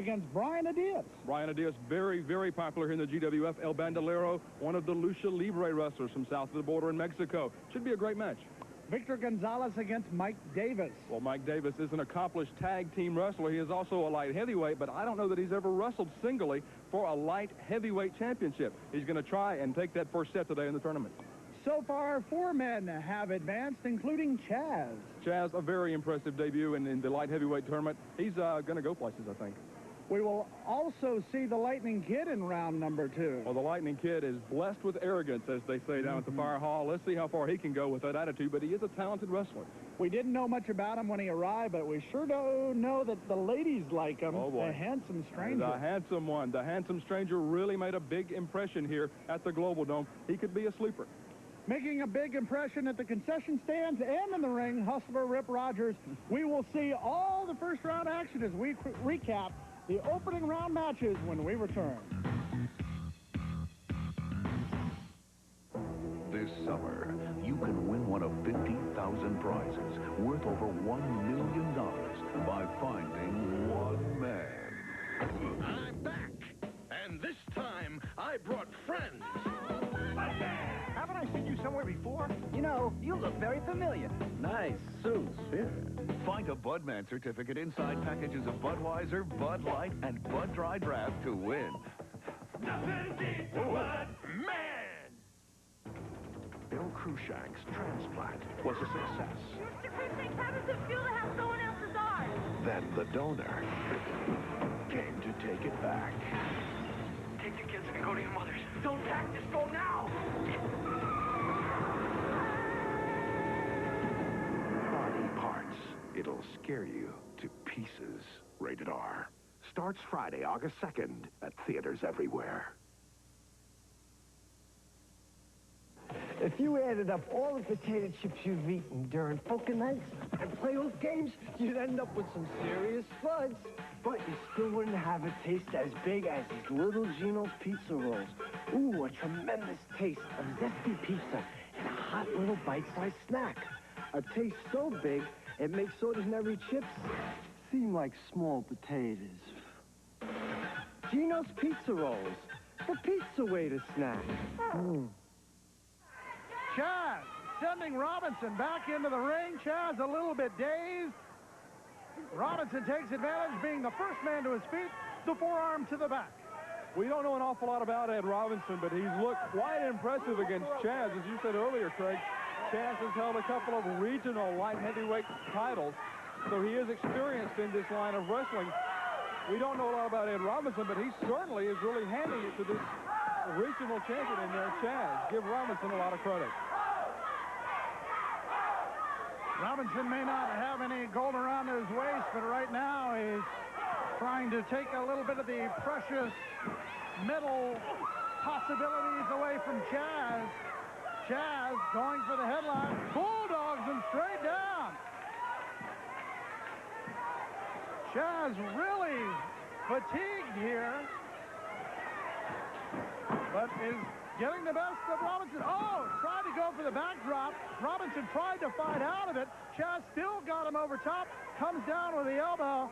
against Brian Adias. Brian Adias, very, very popular here in the GWF. El Bandalero, one of the Lucha Libre wrestlers from south of the border in Mexico. Should be a great match. Victor Gonzalez against Mike Davis. Well, Mike Davis is an accomplished tag team wrestler. He is also a light heavyweight, but I don't know that he's ever wrestled singly for a light heavyweight championship. He's going to try and take that first step today in the tournament. So far, 4 men have advanced, including Chaz. Chaz, a very impressive debut in the light heavyweight tournament. He's going to go places, I think. We will also see the Lightning Kid in round number 2. Well, the Lightning Kid is blessed with arrogance, as they say down at the Fire Hall. Let's see how far he can go with that attitude, but he is a talented wrestler. We didn't know much about him when he arrived, but we sure do know that the ladies like him. Oh, boy. The handsome stranger. The handsome one. The handsome stranger really made a big impression here at the Global Dome. He could be a sleeper. Making a big impression at the concession stands and in the ring, Hustler Rip Rogers. We will see all the first round action as we recap the opening round matches when we return. This summer, you can win one of 50,000 prizes worth over $1 million by finding one man. I'm back, and this time I brought friends. Haven't I seen you somewhere before? You know, you look very familiar. Nice suits. Yeah. Find a Budman certificate inside packages of Budweiser, Bud Light, and Bud Dry Draft to win. Nothing beats a Bud Man! Bill Krushank's transplant was a success. Mr. Cruikshank doesn't feel to have someone else's arm. Then the donor came to take it back. Take the kids and go to your mother's. Don't act, just go now! Body parts. It'll scare you to pieces. Rated R. Starts Friday, August 2nd at theaters everywhere. If you added up all the potato chips you've eaten during poker nights and playoff games, you'd end up with some serious spuds. But you still wouldn't have a taste as big as these little Gino's pizza rolls. Ooh, a tremendous taste of zesty pizza and a hot little bite-sized snack. A taste so big, it makes ordinary chips seem like small potatoes. Gino's Pizza Rolls, the pizza way to snack. Chaz sending Robinson back into the ring. Chaz a little bit dazed. Robinson takes advantage, being the first man to his feet, the forearm to the back. We don't know an awful lot about Ed Robinson, but he's looked quite impressive against Chaz. As you said earlier, Craig, Chaz has held a couple of regional light heavyweight titles, so he is experienced in this line of wrestling. We don't know a lot about Ed Robinson, but he certainly is really handing it to this regional champion in there, Chaz. Give Robinson a lot of credit. Robinson may not have any gold around his waist, but right now he's trying to take a little bit of the precious medal possibilities away from Chaz. Chaz going for the headline, bulldogs him straight down. Chaz really fatigued here, but is getting the best of Robinson. Oh, tried to go for the backdrop. Robinson tried to fight out of it. Chaz still got him over top, comes down with the elbow,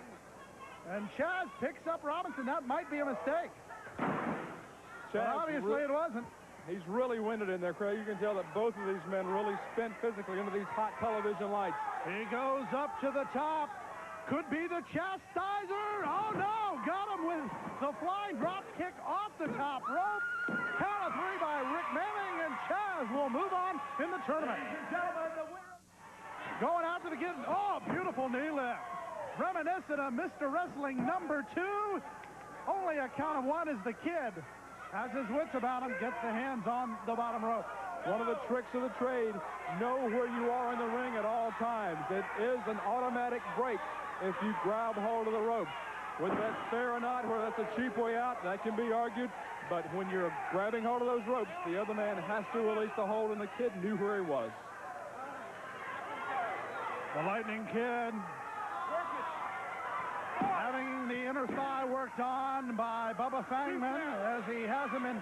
and Chaz picks up Robinson. That might be a mistake. But obviously it wasn't. He's really winded in there, Craig. You can tell that both of these men really spent physically under these hot television lights. He goes up to the top. Could be the chastiser. Oh, no. Got him with the flying drop kick off the top rope. Count of 3 by Rick Manning, and Chaz will move on in the tournament. Going after the kid. Oh, beautiful knee lift. Reminiscent of Mr. Wrestling number 2. Only a count of 1 is the kid. Has his wits about him, gets the hands on the bottom rope. One of the tricks of the trade, know where you are in the ring at all times. It is an automatic break if you grab hold of the rope. Whether that's fair or not, whether that's a cheap way out, that can be argued. But when you're grabbing hold of those ropes, the other man has to release the hold, and the kid knew where he was. The Lightning Kid having the inner thigh worked on by Bubba Fangman as he has him in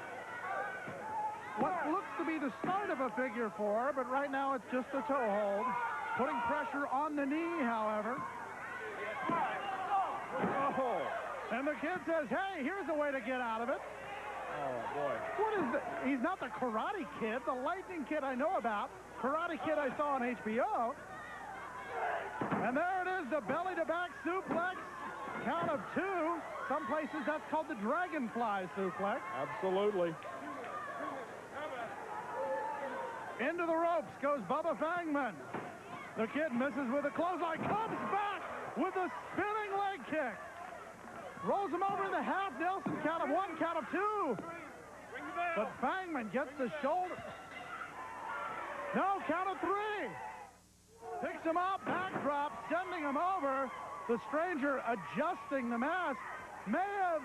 what looks to be the start of a figure 4, but right now it's just a toe hold. Putting pressure on the knee, however. Oh, and the kid says, hey, here's a way to get out of it. Oh, boy. What is that? He's not the Karate Kid. The Lightning Kid I know about. Karate Kid I saw on HBO. And there it is, the belly-to-back suplex. Count of 2. Some places that's called the dragonfly suplex. Absolutely. Into the ropes goes Bubba Fangman. The kid misses with a clothesline. Comes back with a spinning leg kick. Rolls him over in the half Nelson. Count of 1, count of 2. But Fangman gets the shoulder. No, count of 3. Picks him up, backdrop, sending him over. The stranger adjusting the mask. May have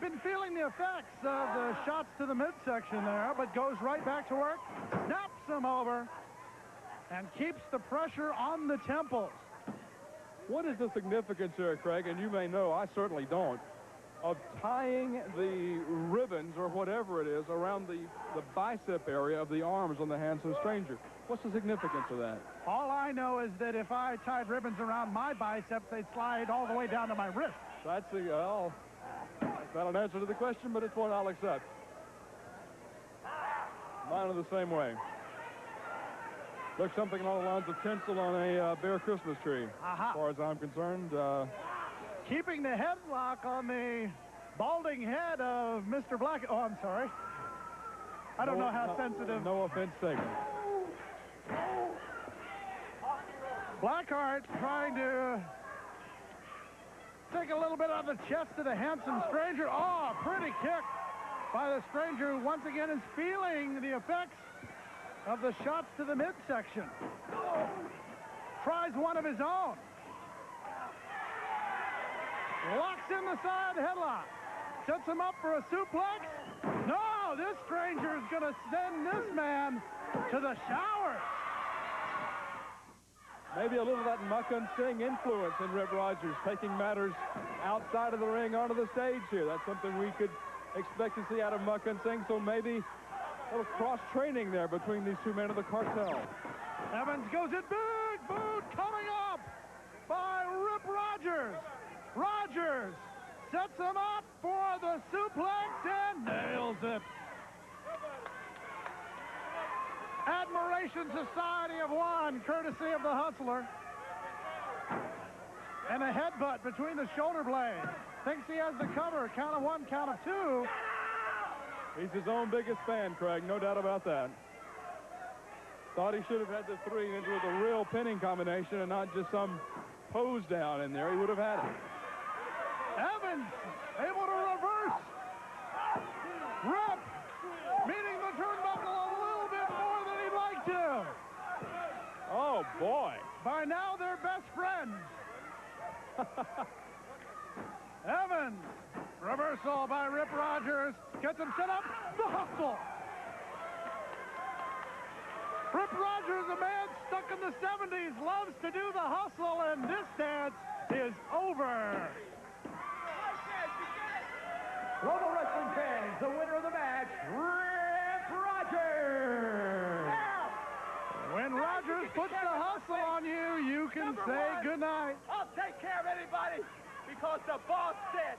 been feeling the effects of the shots to the midsection there, but goes right back to work, snaps him over, and keeps the pressure on the temples. What is the significance here, Craig, and you may know, I certainly don't, of tying the ribbons or whatever it is around the bicep area of the arms on the hands of the stranger? What's the significance of that? All I know is that if I tied ribbons around my biceps, they'd slide all the way down to my wrist. That's the, well, that's not an answer to the question, but it's one I'll accept. Mine are the same way. Looks something along the lines of tinsel on a bare Christmas tree, as far as I'm concerned. Keeping the headlock on the balding head of Mr. Black. Oh, I'm sorry. I don't know how sensitive. No offense taken. Blackheart trying to take a little bit out of the chest of the handsome stranger. Oh, pretty kick by the stranger, who once again is feeling the effects of the shots to the midsection. Tries one of his own. Locks in the side headlock. Sets him up for a suplex. No, this stranger is going to send this man to the showers. Maybe a little of that Muckin Sing influence in Rip Rogers, taking matters outside of the ring onto the stage here. That's something we could expect to see out of Muckin Sing, so maybe a little cross-training there between these two men of the cartel. Evans goes in, big boot coming up by Rip Rogers. Rogers sets him up for the suplex and nails it. Admiration Society of One, courtesy of the Hustler. And a headbutt between the shoulder blades. Thinks he has the cover. Count of 1, count of 2. He's his own biggest fan, Craig, no doubt about that. Thought he should have had the 3 into the real pinning combination and not just some pose down in there. He would have had it. Evans able to reverse. Rip meeting the turnbuckle a little bit more than he'd like to. Oh, boy. By now, they're best friends. Evans, reversal by Rip Rogers. Gets him set up. The hustle. Rip Rogers, a man stuck in the 70s, loves to do the hustle, and this dance is over. Global Wrestling fans, the winner of the match, Rip Rogers. When Rogers puts the hustle on you, you can say goodnight. I'll take care of anybody because the boss said.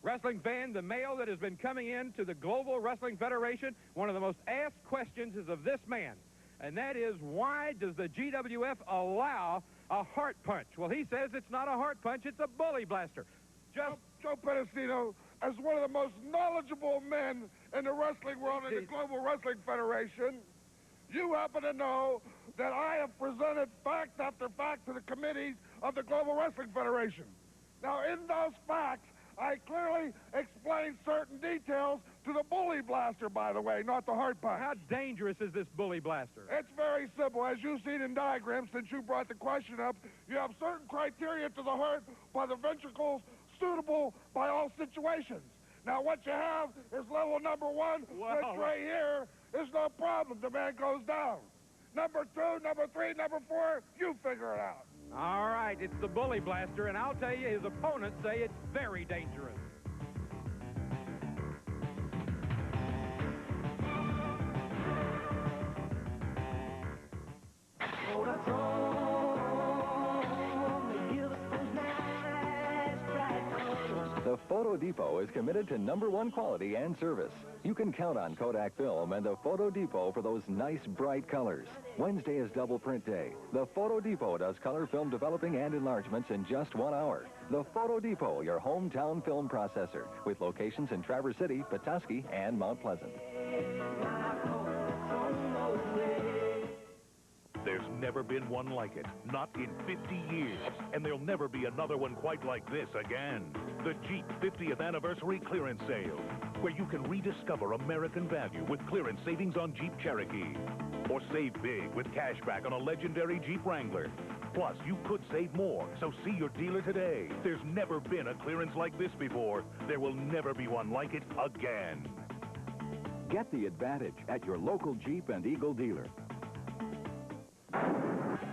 Wrestling fan, the mail that has been coming in to the Global Wrestling Federation, one of the most asked questions is of this man. And that is, why does the GWF allow a heart punch? Well, he says it's not a heart punch, it's a bully blaster. Joe Pedicino, as one of the most knowledgeable men in the wrestling world in the Global Wrestling Federation, you happen to know that I have presented fact after fact to the committees of the Global Wrestling Federation. Now, in those facts, I clearly explained certain details to the bully blaster, by the way, not the heart punch. How dangerous is this bully blaster? It's very simple. As you've seen in diagrams, since you brought the question up, you have certain criteria to the heart by the ventricles suitable by all situations. Now, what you have is level number 1, which right here is no problem. The man goes down. Number 2, number 3, number 4, you figure it out. All right, it's the bully blaster, and I'll tell you, his opponents say it's very dangerous. The The Photo Depot is committed to #1 quality and service. You can count on Kodak Film and the Photo Depot for those nice, bright colors. Wednesday is double print day. The Photo Depot does color film developing and enlargements in just 1 hour. The Photo Depot, your hometown film processor, with locations in Traverse City, Petoskey, and Mount Pleasant. There's never been one like it, not in 50 years. And there'll never be another one quite like this again. The Jeep 50th Anniversary Clearance Sale, where you can rediscover American value with clearance savings on Jeep Cherokee. Or save big with cash back on a legendary Jeep Wrangler. Plus, you could save more, so see your dealer today. There's never been a clearance like this before. There will never be one like it again. Get the advantage at your local Jeep and Eagle dealer.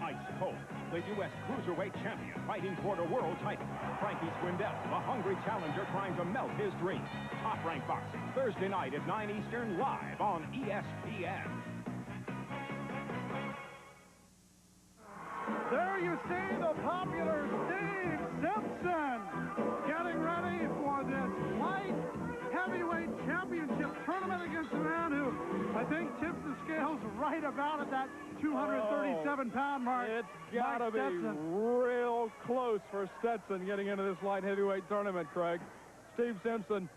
Ice Cold, the U.S. Cruiserweight champion, fighting for the world title. Frankie Swindell, the hungry challenger trying to melt his dream. Top Rank Boxing, Thursday night at 9 Eastern, live on ESPN. There you see the popular Steve Simpson getting ready for this light heavyweight championship tournament against a man who I think tips the scales right about at that 237-pound mark. It's got to be real close for Stetson getting into this light heavyweight tournament, Craig. Steve Simpson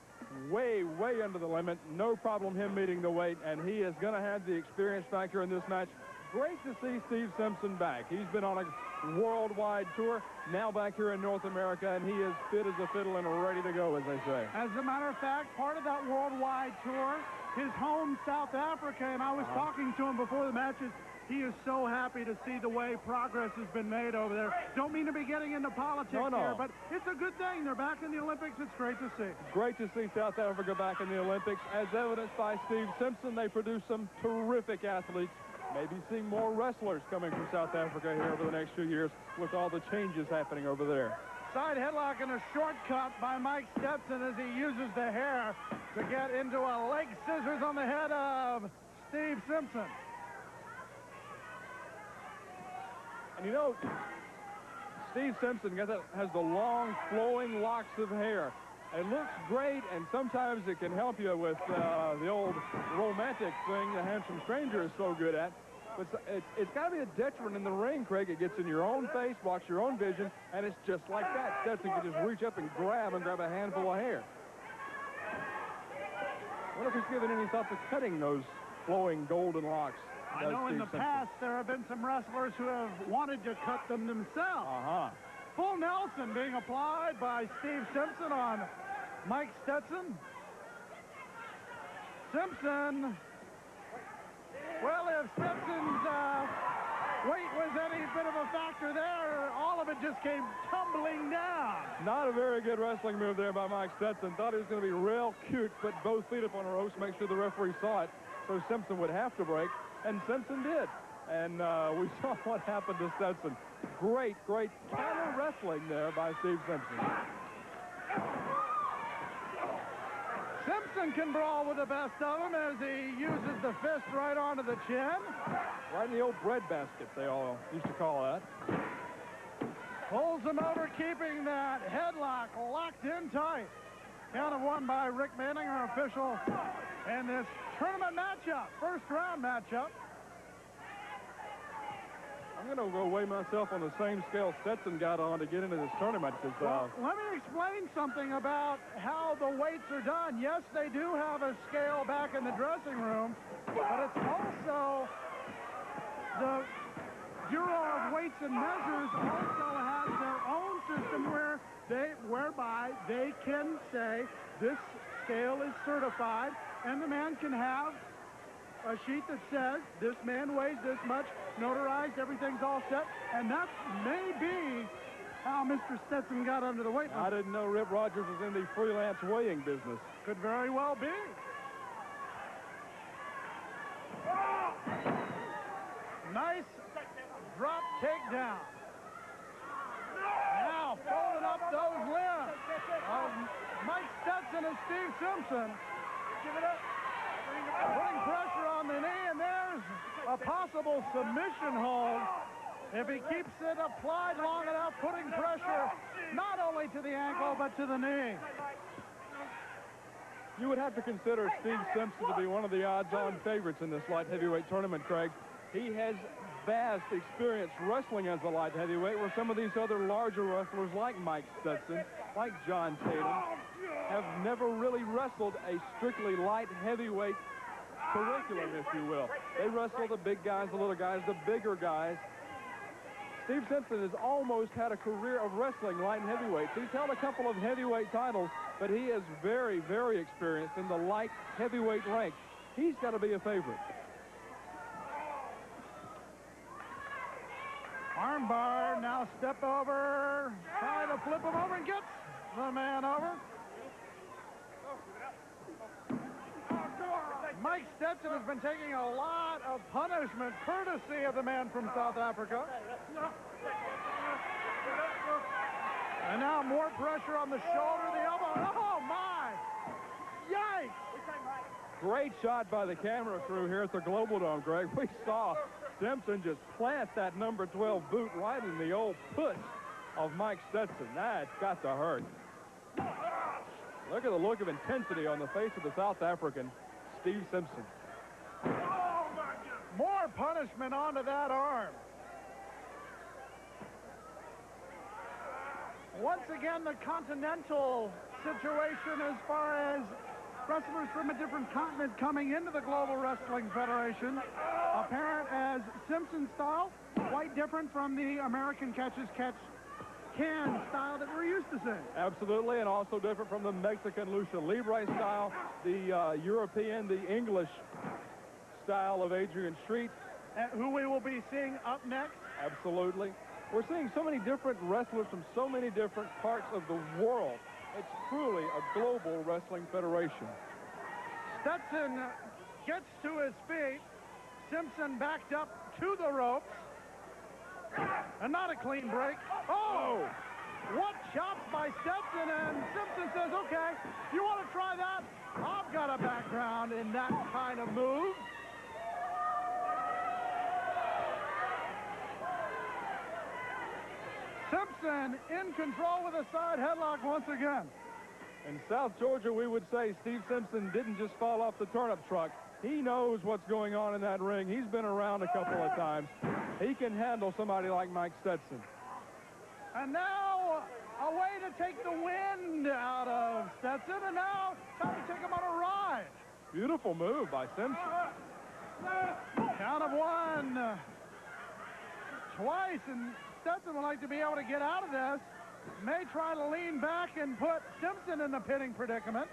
way under the limit. No problem him meeting the weight, and he is going to have the experience factor in this match. Great to see Steve Simpson back. He's been on a worldwide tour, now back here in North America, and he is fit as a fiddle and ready to go, as they say. As a matter of fact, part of that worldwide tour, his home, South Africa, and I was talking to him before the matches. He is so happy to see the way progress has been made over there. Don't mean to be getting into politics here, but it's a good thing. They're back in the Olympics. It's great to see. Great to see South Africa back in the Olympics. As evidenced by Steve Simpson, they produced some terrific athletes. Maybe seeing more wrestlers coming from South Africa here over the next few years with all the changes happening over there. Side headlock and a shortcut by Mike Stetson as he uses the hair to get into a leg scissors on the head of Steve Simpson. And you know, Steve Simpson has the long, flowing locks of hair. It looks great, and sometimes it can help you with the old romantic thing the handsome stranger is so good at. But it's got to be a detriment in the ring, Craig. It gets in your own face, blocks your own vision, and it's just like that. Stetson can just reach up and grab a handful of hair. I wonder if he's given any thought to cutting those flowing golden locks. I know in the past there have been some wrestlers who have wanted to cut them themselves. Full Nelson being applied by Steve Simpson on Mike Stetson. Simpson. Well, if Simpson's weight was any bit of a factor there, all of it just came tumbling down. Not a very good wrestling move there by Mike Stetson. Thought he was going to be real cute, put both feet up on a ropes, make sure the referee saw it, so Simpson would have to break, and Simpson did. And we saw what happened to Stetson. Great counter wrestling there by Steve Simpson. Simpson can brawl with the best of them as he uses the fist right onto the chin. Right in the old bread basket, they all used to call that. Pulls him over, keeping that headlock locked in tight. Count of one by Rick Manning, our official, in this tournament matchup, first round matchup. I'm going to go weigh myself on the same scale Stetson got on to get into this tournament. Well, let me explain something about how the weights are done. Yes, they do have a scale back in the dressing room, but it's also the Bureau of Weights and Measures also has their own system whereby they can say this scale is certified, and the man can have a sheet that says this man weighs this much, notarized, everything's all set, and that may be how Mr. Stetson got under the weight limit. I didn't know Rip Rogers was in the freelance weighing business. Could very well be. Nice drop takedown. Now folding up those limbs of Mike Stetson and Steve Simpson. Give it up. Putting pressure on the knee, and there's a possible submission hold If he keeps it applied long enough, putting pressure not only to the ankle, but to the knee. You would have to consider Steve Simpson to be one of the odds-on favorites in this light heavyweight tournament, Craig. He has vast experience wrestling as a light heavyweight, where some of these other larger wrestlers like Mike Stetson, like John Tatum, have never really wrestled a strictly light heavyweight curriculum, if you will. They wrestle the big guys, the little guys, the bigger guys. Steve Simpson has almost had a career of wrestling light and heavyweights. He's held a couple of heavyweight titles, but he is very, very experienced in the light heavyweight rank. He's got to be a favorite. Armbar, now step over, try to flip him over and gets the man over. Mike Stetson has been taking a lot of punishment courtesy of the man from South Africa. And now more pressure on the shoulder, the elbow. Oh, my! Yikes! Great shot by the camera crew here at the Global Dome, Greg. We saw Simpson just plant that number 12 boot right in the old push of Mike Stetson. That's got to hurt. Look at the look of intensity on the face of the South African, Steve Simpson. More punishment onto that arm. Once again, the continental situation as far as wrestlers from a different continent coming into the Global Wrestling Federation. Apparent as Simpson style, quite different from the American catch-as-catch-can style that we're used to seeing. Absolutely, and also different from the Mexican lucha libre style, the European, the English style of Adrian Street. Who we will be seeing up next. Absolutely. We're seeing so many different wrestlers from so many different parts of the world. It's truly a global wrestling federation. Stetson gets to his feet. Simpson backed up to the ropes. And not a clean break. Oh! What chops by Stetson, and Simpson says, okay, you want to try that? I've got a background in that kind of move. Simpson in control with a side headlock once again. In South Georgia, we would say Steve Simpson didn't just fall off the turnip truck. He knows what's going on in that ring. He's been around a couple of times. He can handle somebody like Mike Stetson. And now a way to take the wind out of Stetson, and now time to take him on a ride. Beautiful move by Simpson. Count of one. Twice, and Stetson would like to be able to get out of this. May try to lean back and put Simpson in the pinning predicament.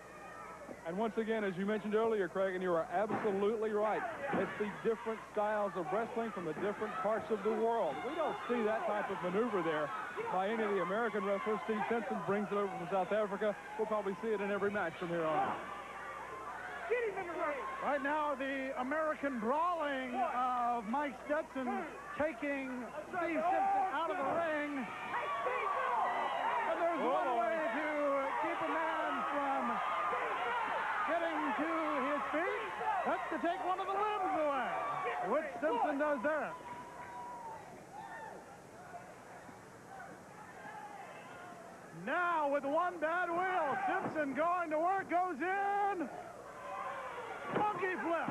And once again, as you mentioned earlier, Craig, and you are absolutely right, it's the different styles of wrestling from the different parts of the world. We don't see that type of maneuver there by any of the American wrestlers. Steve Simpson brings it over from South Africa. We'll probably see it in every match from here on out. Right now, the American brawling of Mike Stetson taking Steve Simpson out of the ring. And there's one way to keep a man from getting to his feet. That's to take one of the limbs away, which Simpson does there. Now, with one bad wheel, Simpson going to work, goes in. Monkey flip.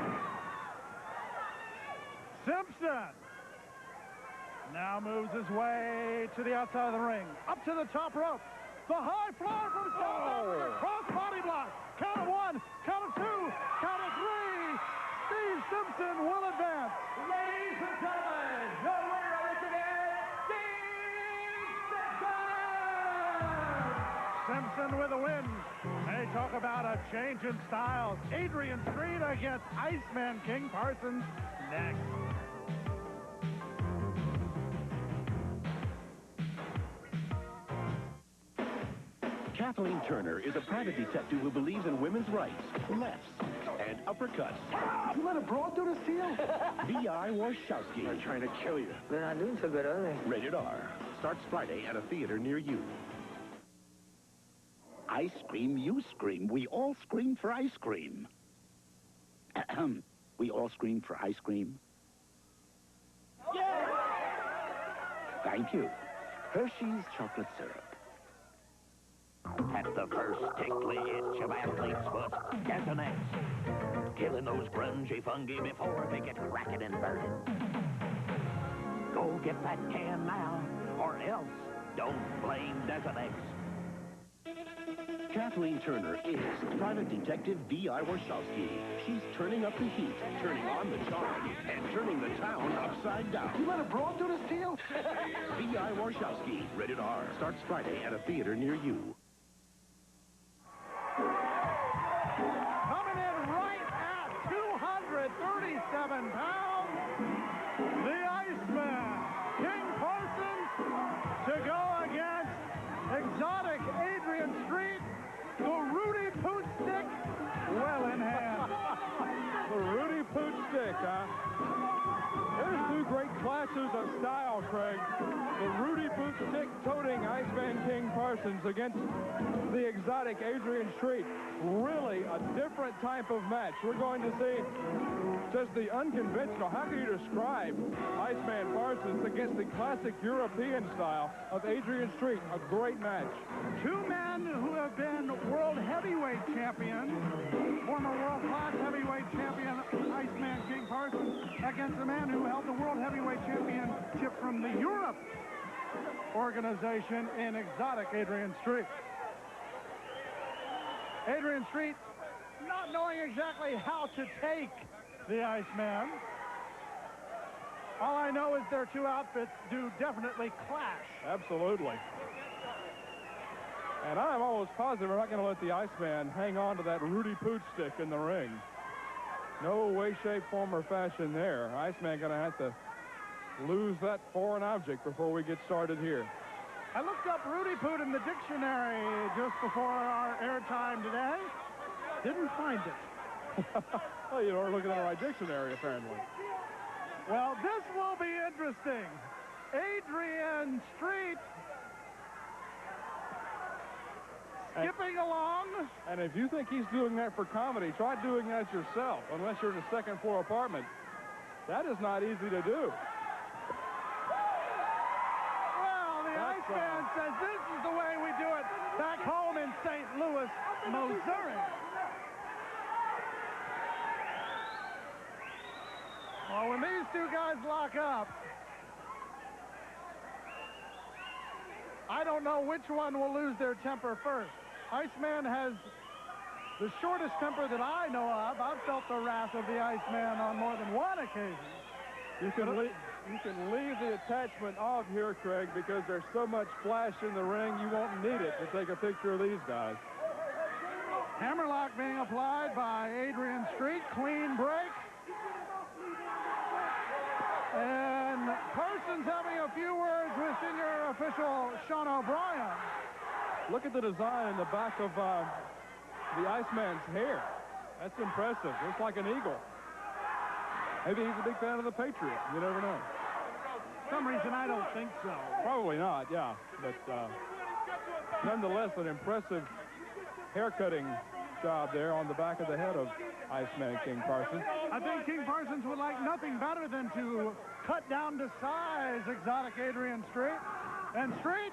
Simpson now moves his way to the outside of the ring. Up to the top rope. The high flyer from South Africa. Cross body block. Count of one. Count of two. Count of three. Steve Simpson will advance. Ladies and gentlemen, the winner of this event, Steve Simpson! Simpson with a win. They talk about a change in styles. Adrian Street against Iceman King Parsons next. Kathleen Turner is a private detective who believes in women's rights, lefts, and uppercuts. You let a broad do the seal? V.I. Warshawski. They're trying to kill you. They're not doing so good, are they? Rated R. Starts Friday at a theater near you. I scream, you scream. We all scream for ice cream. We all scream for ice cream. Thank you. Hershey's chocolate syrup. At the first tickly itch of athlete's foot, Xennial. Killing those grungy fungi before they get cracking and burning. Go get that can now, or else don't blame Xennial. Kathleen Turner is Private Detective V.I. Warshawski. She's turning up the heat, turning on the charm, and turning the town upside down. You let a brawl do this deal? V.I. Warshawski, rated R, starts Friday at a theater near you. Coming in right at 237 pounds, the Iceman, King Parsons, to go against exotic Adrian Street, the Rudy Poot Stick, well in hand. The Rudy Poot Stick, huh? There's two great classes of style, Craig. The Rudy Poot Stick toting Iceman King Parsons against the exotic Adrian Street. Really a different type of match. We're going to see just the unconventional. How can you describe Iceman Parsons against the classic European style of Adrian Street? A great match. Two men who have been world heavyweight champions, former world-class heavyweight champion Iceman King Parsons against a man who held the world heavyweight championship from the Europe organization in exotic Adrian Street. Adrian Street not knowing exactly how to take the Iceman. All I know is their two outfits do definitely clash. Absolutely. And I'm almost positive we're not going to let the Iceman hang on to that Rudy Poot Stick in the ring. No way, shape, form, or fashion there. Iceman going to have to lose that foreign object before we get started here. I looked up Rudy Poot in the dictionary just before our airtime today. Didn't find it. Well, you are looking at our dictionary, apparently. Well, this will be interesting. Adrian Street skipping along. And if you think he's doing that for comedy, try doing that yourself, unless you're in a second-floor apartment. That is not easy to do. Well, the Iceman says this is the way we do it back home in St. Louis, Missouri. Well, when these two guys lock up, I don't know which one will lose their temper first. Iceman has the shortest temper that I know of. I've felt the wrath of the Iceman on more than one occasion. You can leave the attachment off here, Craig, because there's so much flash in the ring, you won't need it to take a picture of these guys. Hammerlock being applied by Adrian Street. Clean break. And Parsons having a few words with senior official Sean O'Brien. Look at the design in the back of the Iceman's hair. That's impressive. Looks like an eagle. Maybe he's a big fan of the Patriots. You never know. For some reason, I don't think so. Probably not, yeah. But nonetheless, an impressive haircutting job there on the back of the head of Iceman King Parsons. I think King Parsons would like nothing better than to cut down to size exotic Adrian Street. And Street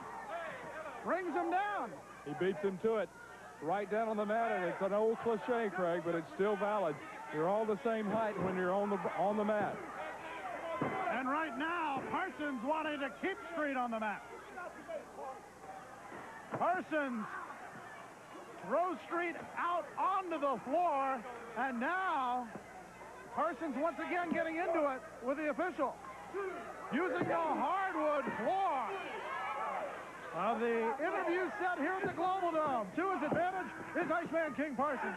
brings him down. He beats him to it right down on the mat, and it's an old cliche, Craig, but it's still valid. You're all the same height when you're on the mat. And right now, Parsons wanting to keep Street on the mat. Parsons throws Street out onto the floor, and now Parsons once again getting into it with the official, using the hardwood floor. The interview set here at the Global Dome. To his advantage is Iceman King Parsons.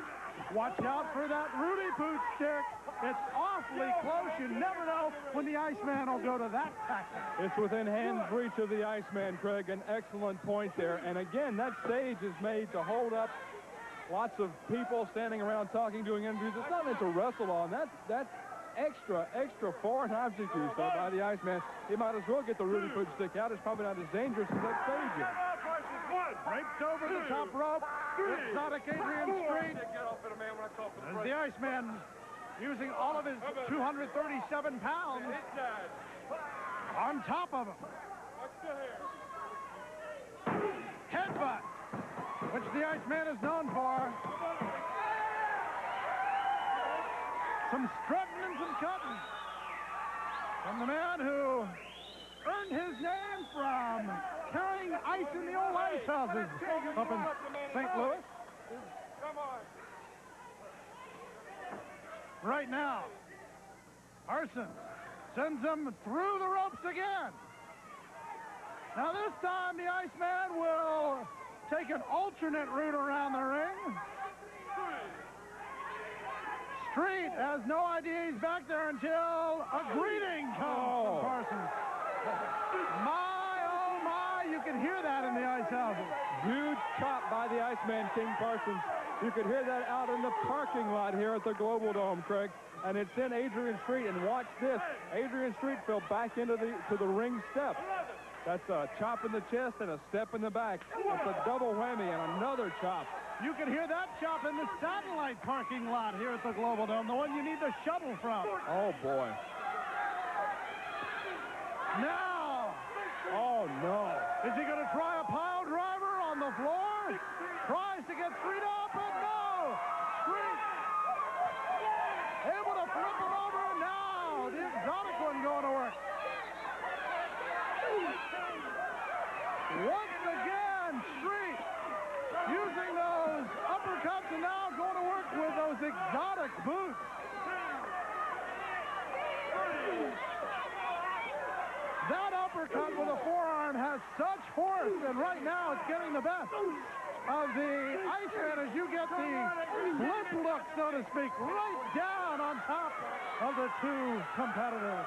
Watch out for that Rudy Poot Stick. It's awfully close. You never know when the Iceman will go to that tactic. It's within hand's reach of the Iceman, Craig. An excellent point there. And again, that stage is made to hold up lots of people standing around talking, doing interviews. It's not meant to wrestle on. That's extra foreign object use by the Iceman. He might as well get the Rudy Poot Stick out. It's probably not as dangerous as that stage is. Draped over the top rope. Exotic Adrian Street. As the Iceman using all of his 237 pounds on top of him. Headbutt, which the Iceman is known for. Some strutting and some cutting from the man who earned his name from carrying ice in the old ice houses up in St. Louis. Come on. Right now, Parsons sends him through the ropes again. Now this time the Iceman will take an alternate route around the ring. Street has no idea he's back there until a greeting comes from Parsons. My, oh my, you can hear that in the ice houses. Huge chop by the Iceman, King Parsons. You could hear that out in the parking lot here at the Global Dome, Craig. And it's in Adrian Street, and watch this. Adrian Street fell back into the ring step. That's a chop in the chest and a step in the back. It's a double whammy and another chop. You can hear that chop in the satellite parking lot here at the Global Dome, the one you need the shuttle from. Oh, boy. Now. Oh, no. Is he going to try a pile driver on the floor? Tries to get Street up, and no. Street able to flip him over. Now the exotic one going to work. Once again, Street using those uppercuts and now going to work with those exotic boots. That uppercut with a forearm has such force, and right now it's getting the best of the Iceman as you get the flip look, so to speak, right down on top of the two competitors.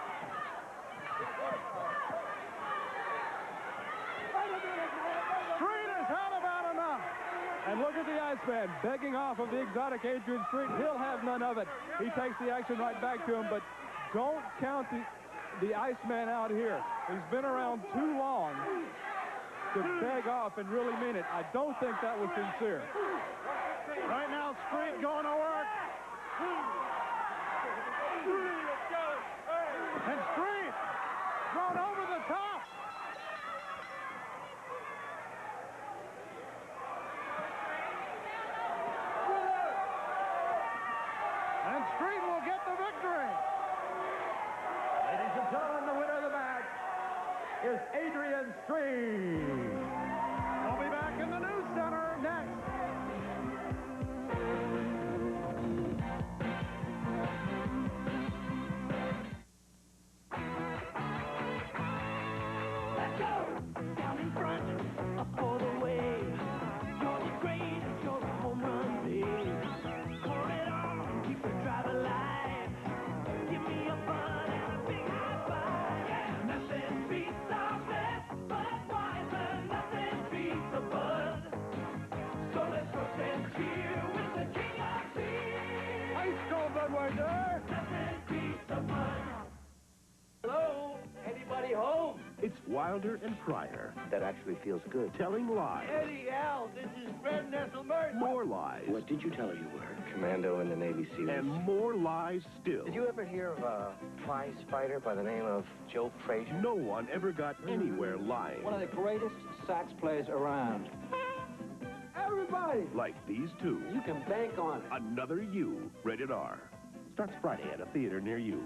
Street has had about enough. And look at the Iceman begging off of the exotic Adrian Street. He'll have none of it. He takes the action right back to him, but don't count the Iceman out here. He's been around too long to beg off and really mean it. I don't think that was sincere. Right now, Street going to work. And Street thrown over the top. And Street will get the victory. Ladies and gentlemen, the winner of the match is Adrian Street. We'll be back in the news center next. Let's go! Down in front, up all the way. You're the greatest, you're the home run, babe. Pour it on, keep the drive alive. Give me a bun and a big high five. Yeah, nothing beats our best, but wiser, nothing beats a bud. So let's roast and cheer with the king of beer. Ice cold Budweiser. Nothing beats a bud. Hello? Anybody home? It's Wilder and Pryor. That actually feels good. Telling lies. Eddie, Al, this is Fred Nesselmerton. More lies. What did you tell her you were? Commando in the Navy SEALs. And more lies still. Did you ever hear of a prize fighter by the name of Joe Frazier? No one ever got anywhere lying. One of the greatest sax players around. Everybody! Like these two. You can bank on it. Another You, rated R. Starts Friday at a theater near you.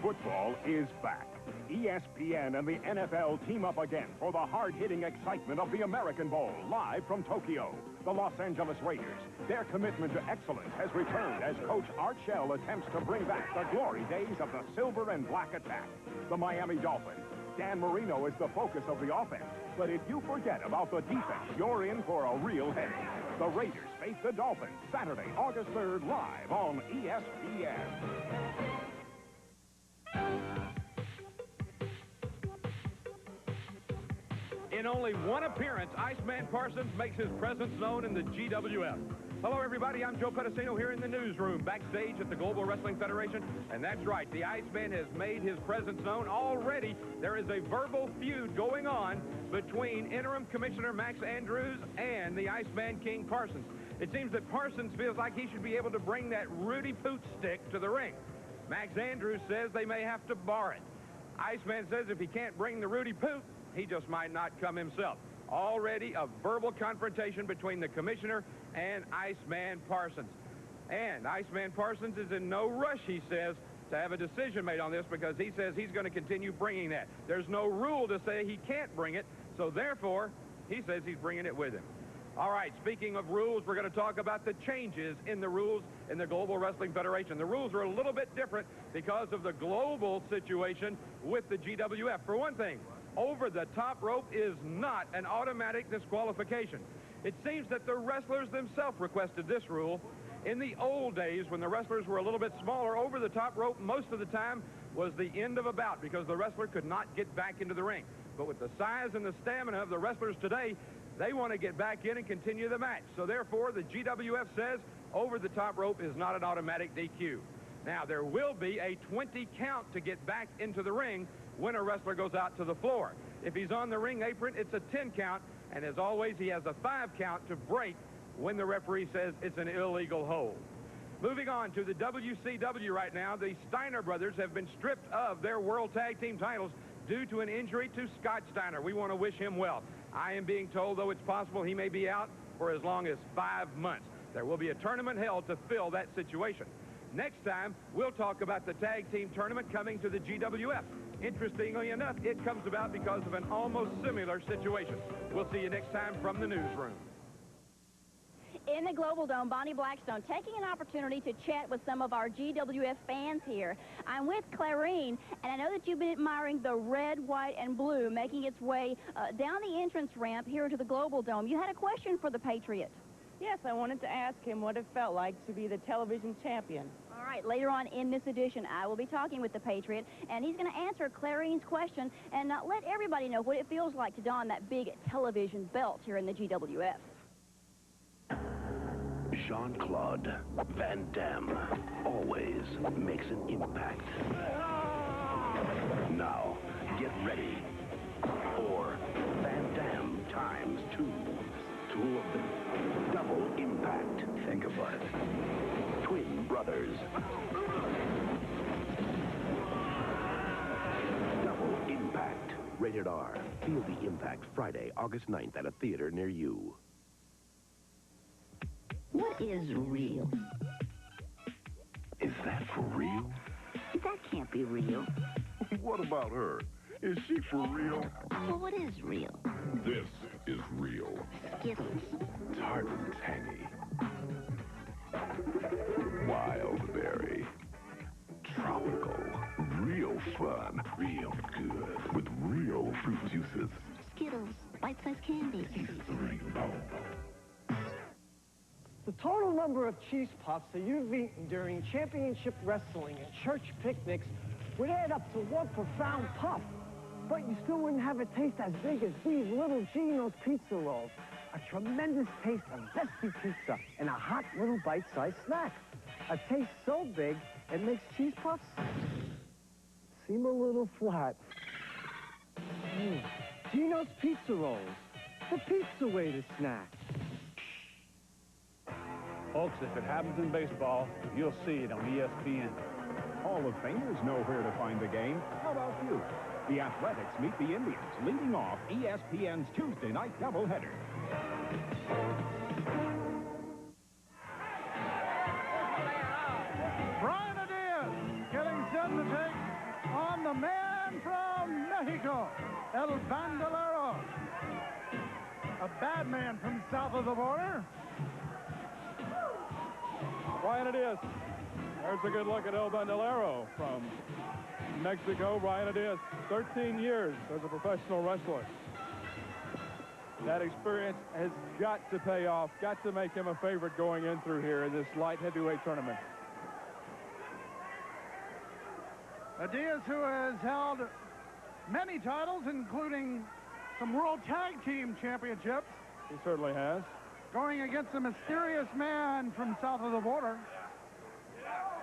Football is back. ESPN and the NFL team up again for the hard-hitting excitement of the American Bowl, live from Tokyo. The Los Angeles Raiders, their commitment to excellence has returned as Coach Art Shell attempts to bring back the glory days of the silver and black attack. The Miami Dolphins, Dan Marino is the focus of the offense. But if you forget about the defense, you're in for a real headache. The Raiders face the Dolphins Saturday, August 3rd, live on ESPN. In only one appearance, Iceman Parsons makes his presence known in the GWF. Hello, everybody. I'm Joe Pedicino here in the newsroom, backstage at the Global Wrestling Federation. And that's right, the Iceman has made his presence known already. There is a verbal feud going on between interim Commissioner Max Andrews and the Iceman King Parsons. It seems that Parsons feels like he should be able to bring that Rudy Poot stick to the ring. Max Andrews says they may have to bar it. Iceman says if he can't bring the Rudy Poot, he just might not come himself. Already a verbal confrontation between the commissioner and Iceman Parsons. And Iceman Parsons is in no rush, he says, to have a decision made on this because he says he's going to continue bringing that. There's no rule to say he can't bring it, so therefore, he says he's bringing it with him. All right, speaking of rules, we're going to talk about the changes in the rules in the Global Wrestling Federation. The rules are a little bit different because of the global situation with the GWF. For one thing, over the top rope is not an automatic disqualification. It seems that the wrestlers themselves requested this rule. In the old days, when the wrestlers were a little bit smaller, over the top rope most of the time was the end of a bout because the wrestler could not get back into the ring. But with the size and the stamina of the wrestlers today, they want to get back in and continue the match. So therefore, the GWF says over the top rope is not an automatic DQ. Now, there will be a 20 count to get back into the ring when a wrestler goes out to the floor. If he's on the ring apron, it's a 10 count, and as always, he has a 5 count to break when the referee says it's an illegal hold. Moving on to the WCW right now, the Steiner brothers have been stripped of their World Tag Team titles due to an injury to Scott Steiner. We want to wish him well. I am being told, though, it's possible he may be out for as long as 5 months. There will be a tournament held to fill that situation. Next time, we'll talk about the tag team tournament coming to the GWF. Interestingly enough, it comes about because of an almost similar situation. We'll see you next time from the newsroom. In the Global Dome, Bonnie Blackstone taking an opportunity to chat with some of our GWF fans here. I'm with Clarine, and I know that you've been admiring the red, white, and blue making its way down the entrance ramp here to the Global Dome. You had a question for the Patriot. Yes, I wanted to ask him what it felt like to be the television champion. All right, later on in this edition, I will be talking with the Patriot, and he's going to answer Clarine's question and let everybody know what it feels like to don that big television belt here in the GWF. Jean-Claude Van Damme always makes an impact. Now, get ready for Van Damme times 2. 2 of them. Double impact. Think about it. Twin brothers. Double impact. Rated R. Feel the impact Friday, August 9th at a theater near you. What is real? Is that for real? That can't be real. What about her? Is she for real? Well, what is real? This is real. Skittles. Tart and tangy. Wild berry. Tropical. Real fun. Real good. With real fruit juices. Skittles. Bite-sized candy. Rainbow. The total number of cheese puffs that you've eaten during championship wrestling and church picnics would add up to one profound puff. But you still wouldn't have a taste as big as these little Gino's pizza rolls. A tremendous taste of zesty pizza and a hot little bite-sized snack. A taste so big, it makes cheese puffs seem a little flat. Gino's pizza rolls, the pizza way to snack. Folks, if it happens in baseball, you'll see it on ESPN. Hall of Famers know where to find the game. How about you? The Athletics meet the Indians, leading off ESPN's Tuesday night doubleheader. Brian Adias getting set to take on the man from Mexico, El Bandalero. A bad man from south of the border. Brian Adias. There's a good look at El Bandalero from Mexico. Brian Adias, 13 years as a professional wrestler. That experience has got to pay off, got to make him a favorite going in through here in this light heavyweight tournament. Adias, who has held many titles, including some World Tag Team Championships. He certainly has. Going against a mysterious man from south of the border.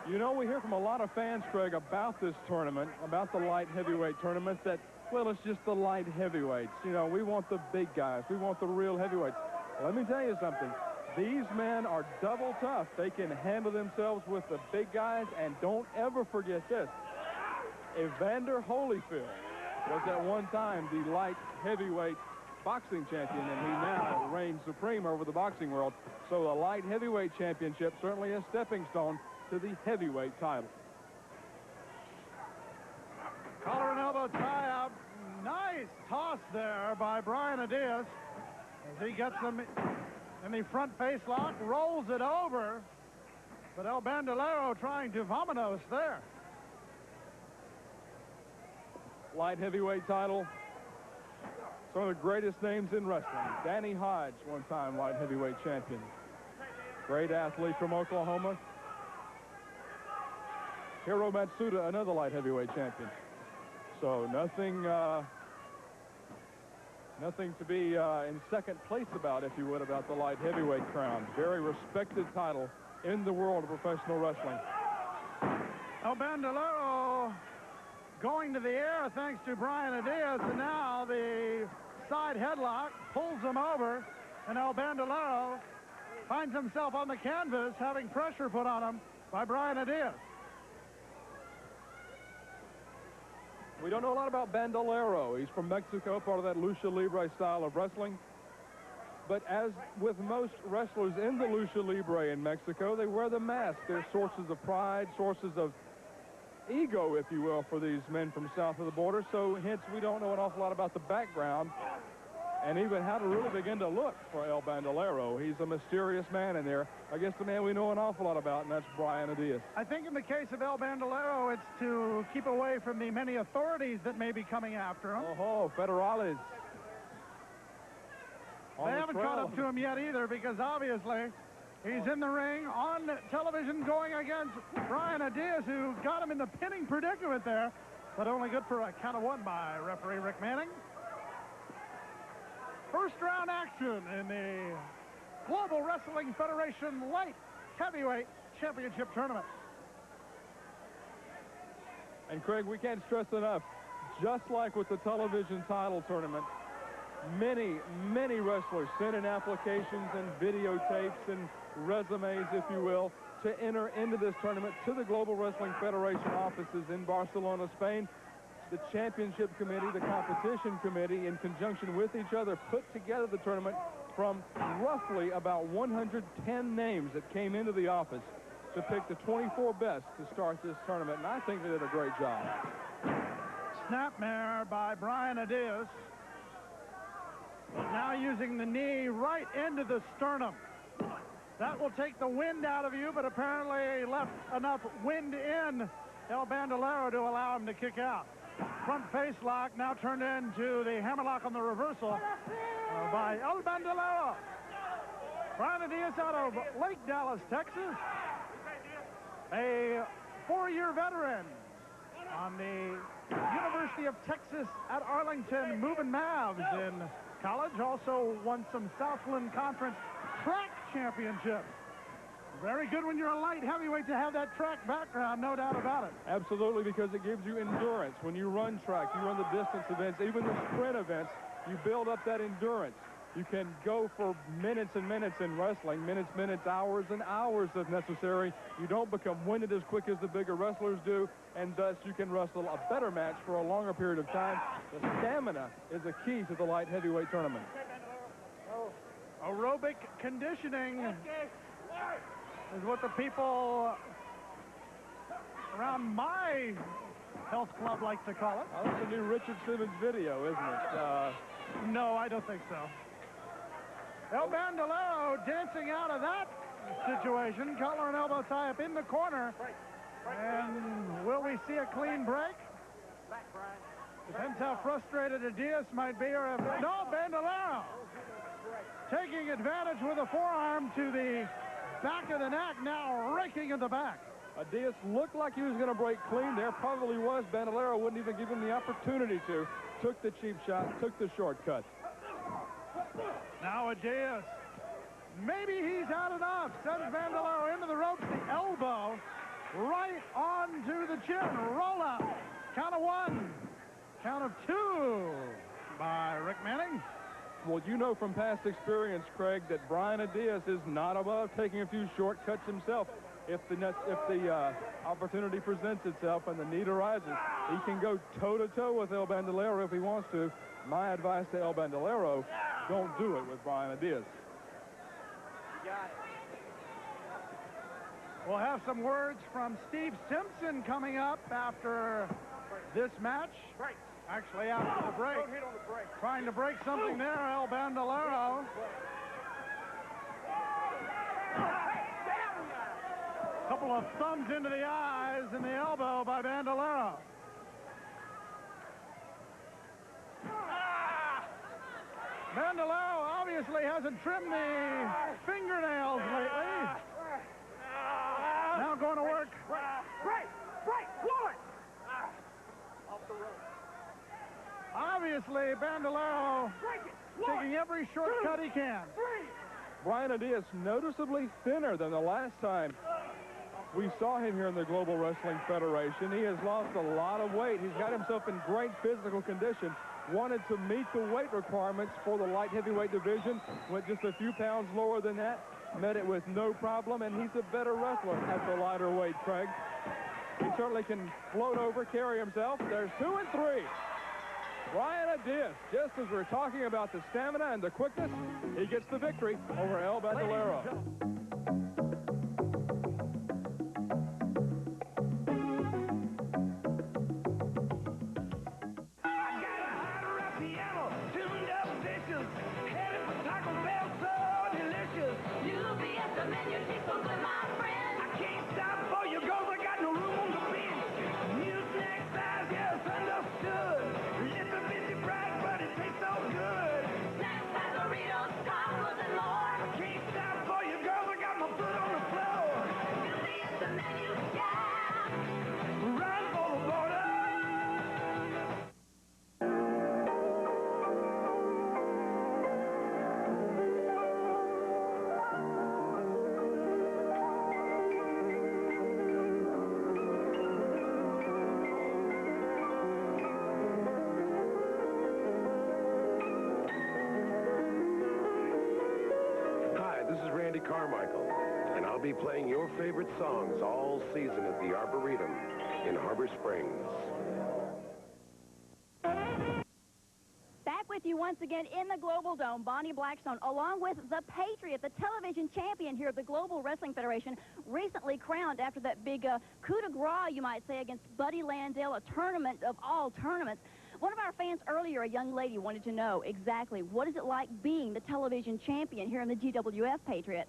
You know, we hear from a lot of fans, Craig, about this tournament, about the light heavyweight tournament, that, well, it's just the light heavyweights. You know, we want the big guys. We want the real heavyweights. Let me tell you something. These men are double tough. They can handle themselves with the big guys, and don't ever forget this. Evander Holyfield was at one time the light heavyweight boxing champion, and he now reigns supreme over the boxing world. So the light heavyweight championship certainly a stepping stone to the heavyweight title. Collar and elbow tie-up. Nice toss there by Brian Adias as he gets him in the front face lock, rolls it over. But El Bandalero trying to vominos there. Light heavyweight title. Some of the greatest names in wrestling. Danny Hodge, one-time light heavyweight champion. Great athlete from Oklahoma. Hiro Matsuda, another light heavyweight champion. So nothing to be in second place about, if you would, about the light heavyweight crown. Very respected title in the world of professional wrestling. El Bandalero going to the air thanks to Brian Adias, and now the side headlock pulls him over, and El Bandalero finds himself on the canvas having pressure put on him by Brian Adias. We don't know a lot about Bandalero. He's from Mexico, part of that lucha libre style of wrestling. But as with most wrestlers in the lucha libre in Mexico, they wear the mask. They're sources of pride, sources of ego, if you will, for these men from south of the border. So hence we don't know an awful lot about the background and even how to really begin to look for El Bandalero. He's a mysterious man in there. I guess the man we know an awful lot about, and that's Brian Adias. I think in the case of El Bandalero, it's to keep away from the many authorities that may be coming after him. Oh, federales. They haven't caught up to him yet either, because obviously he's in the ring on television going against Brian Adias, who got him in the pinning predicament there, but only good for a count of one by referee Rick Manning. First round action in the Global Wrestling Federation Light Heavyweight Championship Tournament. And Craig, we can't stress enough, just like with the television title tournament, many wrestlers sent in applications and videotapes and resumes, if you will, to enter into this tournament to the Global Wrestling Federation offices in Barcelona, Spain. The championship committee, the competition committee, in conjunction with each other, put together the tournament from roughly about 110 names that came into the office to pick the 24 best to start this tournament, and I think they did a great job. Snapmare by Brian Adias. Now using the knee right into the sternum. That will take the wind out of you, but apparently left enough wind in El Bandalero to allow him to kick out. Front face lock now turned into the hammerlock on the reversal by El Bandalero. Brian Adias out of Lake Dallas, Texas. A 4-year veteran on the University of Texas at Arlington, moving Mavs in college. Also won some Southland Conference track championships. Very good when you're a light heavyweight to have that track background, no doubt about it. Absolutely, because it gives you endurance. When you run track, you run the distance events, even the sprint events, you build up that endurance. You can go for minutes and minutes in wrestling, minutes, hours and hours if necessary. You don't become winded as quick as the bigger wrestlers do, and thus you can wrestle a better match for a longer period of time. The stamina is a key to the light heavyweight tournament. Aerobic conditioning is what the people around my health club like to call it. Oh, that's a new Richard Simmons video, isn't it? No, I don't think so. El Bandalero dancing out of that situation. Collar and elbow tie up in the corner. And will we see a clean break? Depends how frustrated Adias might be. Or if, no, Bandalero taking advantage with a forearm to the back of the neck, now raking in the back. Adias looked like he was going to break clean there. Probably was. Bandalero wouldn't even give him the opportunity to. Took the cheap shot, took the shortcut. Now Adias, maybe he's had enough. Sends Bandalero into the ropes, the elbow right onto the chin. Roll up. Count of one. Count of two by Rick Manning. Well, you know from past experience, Craig, that Brian Adias is not above taking a few shortcuts himself. if the opportunity presents itself and the need arises, he can go toe-to-toe with El Bandalero if he wants to. My advice to El Bandalero, don't do it with Brian Adias. We'll have some words from Steve Simpson coming up after this match. Actually, after the break. Trying to break something there, El Bandalero. Couple of thumbs into the eyes and the elbow by Bandalero. Bandalero obviously hasn't trimmed the fingernails lately. Now going to work. Obviously, Bandalero taking every shortcut he can. Brian Adias noticeably thinner than the last time we saw him here in the Global Wrestling Federation. He has lost a lot of weight. He's got himself in great physical condition. Wanted to meet the weight requirements for the light heavyweight division. Went just a few pounds lower than that. Met it with no problem, and he's a better wrestler at the lighter weight, Craig. He certainly can float over, carry himself. There's 2 and 3. Brian Adias, just as we're talking about the stamina and the quickness, he gets the victory over El Bandalero. Carmichael, and I'll be playing your favorite songs all season at the Arboretum in Harbor Springs. Back with you once again in the Global Dome, Bonnie Blackstone, along with the Patriot, the television champion here at the Global Wrestling Federation, recently crowned after that big coup de grace, you might say, against Buddy Landell, a tournament of all tournaments. One of our fans earlier, a young lady, wanted to know exactly what is it like being the television champion here in the GWF, Patriot?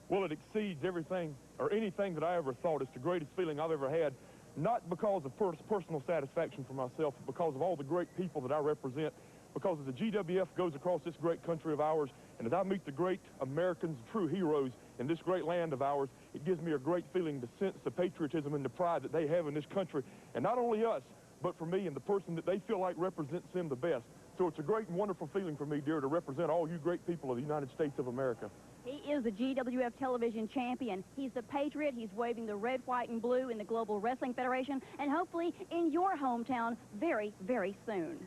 Well, it exceeds everything or anything that I ever thought. It's the greatest feeling I've ever had, not because of personal satisfaction for myself, but because of all the great people that I represent, because as the GWF goes across this great country of ours, and as I meet the great Americans, true heroes in this great land of ours, it gives me a great feeling to sense the patriotism and the pride that they have in this country, and not only us, but for me and the person that they feel like represents them the best. So it's a great and wonderful feeling for me, dear, to represent all you great people of the United States of America. He is the GWF television champion. He's the Patriot. He's waving the red, white, and blue in the Global Wrestling Federation, and hopefully in your hometown very, very soon.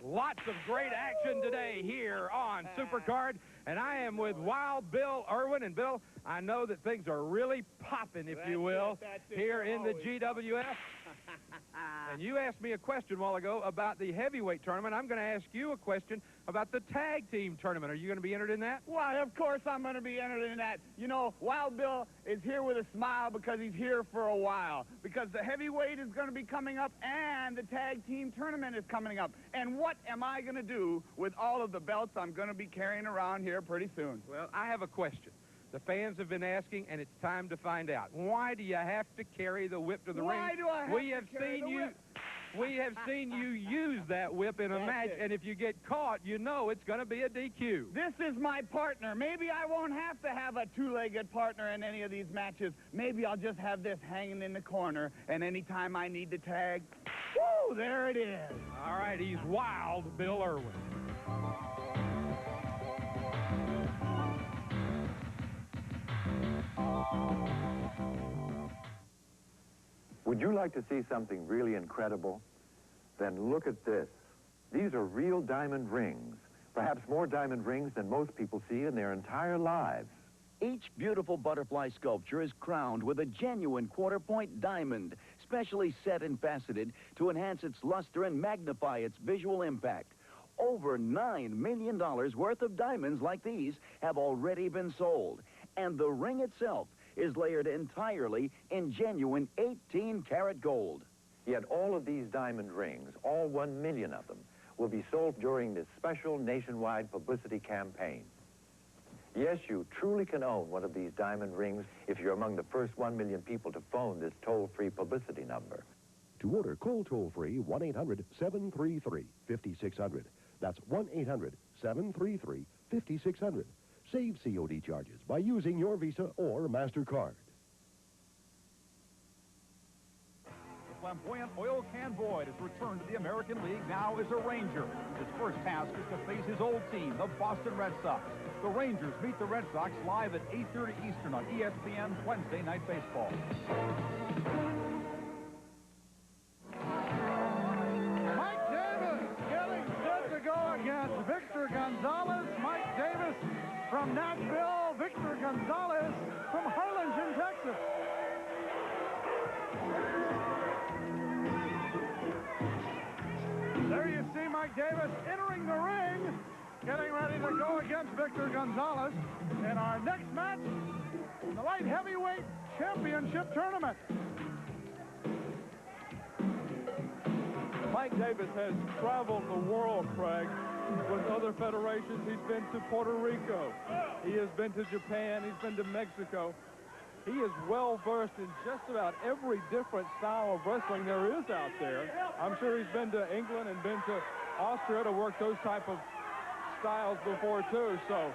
Lots of great action today here on Supercard, and I am with Wild Bill Irwin. And Bill, I know that things are really popping, if you will, here in the GWF. And you asked me a question a while ago about the heavyweight tournament. I'm going to ask you a question about the tag team tournament. Are you going to be entered in that? Why, of course I'm going to be entered in that. You know, Wild Bill is here with a smile because he's here for a while. Because the heavyweight is going to be coming up and the tag team tournament is coming up. And what am I going to do with all of the belts I'm going to be carrying around here pretty soon? Well, I have a question. The fans have been asking, and it's time to find out. Why do you have to carry the whip to the ring? Why do I have to carry the whip? We have seen you use that whip in a match, and if you get caught, you know it's going to be a DQ. This is my partner. Maybe I won't have to have a two-legged partner in any of these matches. Maybe I'll just have this hanging in the corner, and anytime I need to tag, woo, there it is. All right, he's Wild Bill Irwin. Would you like to see something really incredible? Then look at this. These are real diamond rings, perhaps more diamond rings than most people see in their entire lives. Each beautiful butterfly sculpture is crowned with a genuine quarter-point diamond, specially set and faceted to enhance its luster and magnify its visual impact. Over $9 million worth of diamonds like these have already been sold, and the ring itself is layered entirely in genuine 18-karat gold. Yet all of these diamond rings, all 1 million of them, will be sold during this special nationwide publicity campaign. Yes, you truly can own one of these diamond rings if you're among the first 1 million people to phone this toll-free publicity number. To order, call toll-free 1-800-733-5600. That's 1-800-733-5600. Save COD charges by using your Visa or MasterCard. The flamboyant oil can Boyd has returned to the American League now as a Ranger. His first task is to face his old team, the Boston Red Sox. The Rangers meet the Red Sox live at 8:30 Eastern on ESPN Wednesday Night Baseball. Mike Davis getting set to go against Victor Gonzalez. Mike Davis from Nashville, Victor Gonzalez from Harlingen, Texas. There you see Mike Davis entering the ring, getting ready to go against Victor Gonzalez in our next match in the light heavyweight championship tournament. Mike Davis has traveled the world, Craig, with other federations. He's been to Puerto Rico. He has been to Japan. He's been to Mexico. He is well-versed in just about every different style of wrestling there is out there. I'm sure he's been to England and been to Austria to work those type of styles before, too. So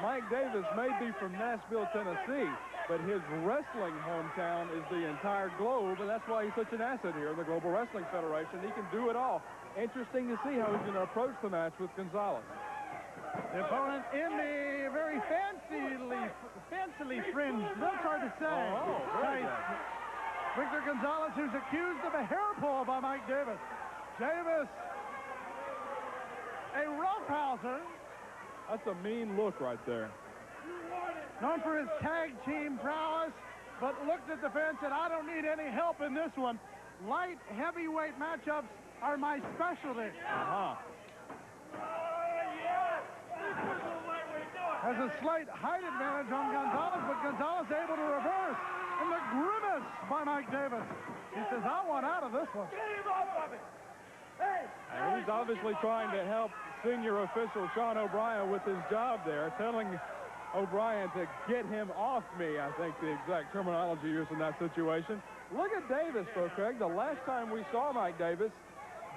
Mike Davis may be from Nashville, Tennessee, but his wrestling hometown is the entire globe, and that's why he's such an asset here in the Global Wrestling Federation. He can do it all. Interesting to see how he's going to approach the match with Gonzalez. The opponent in the very fancily fringed, that's hard to say. Very good. Victor Gonzalez, who's accused of a hair pull by Mike Davis. Davis, a roughhouser. That's a mean look right there. Known for his tag team prowess, but looked at the fence and I don't need any help in this one. Light heavyweight matchups are my specialty. Has a slight height advantage on Gonzalez, but Gonzalez able to reverse. And the grimace by Mike Davis. He says, I want out of this one. And he's obviously trying to help senior official Sean O'Brien with his job there, telling O'Brien to get him off me, I think the exact terminology used in that situation. Look at Davis, though, Craig. The last time we saw Mike Davis,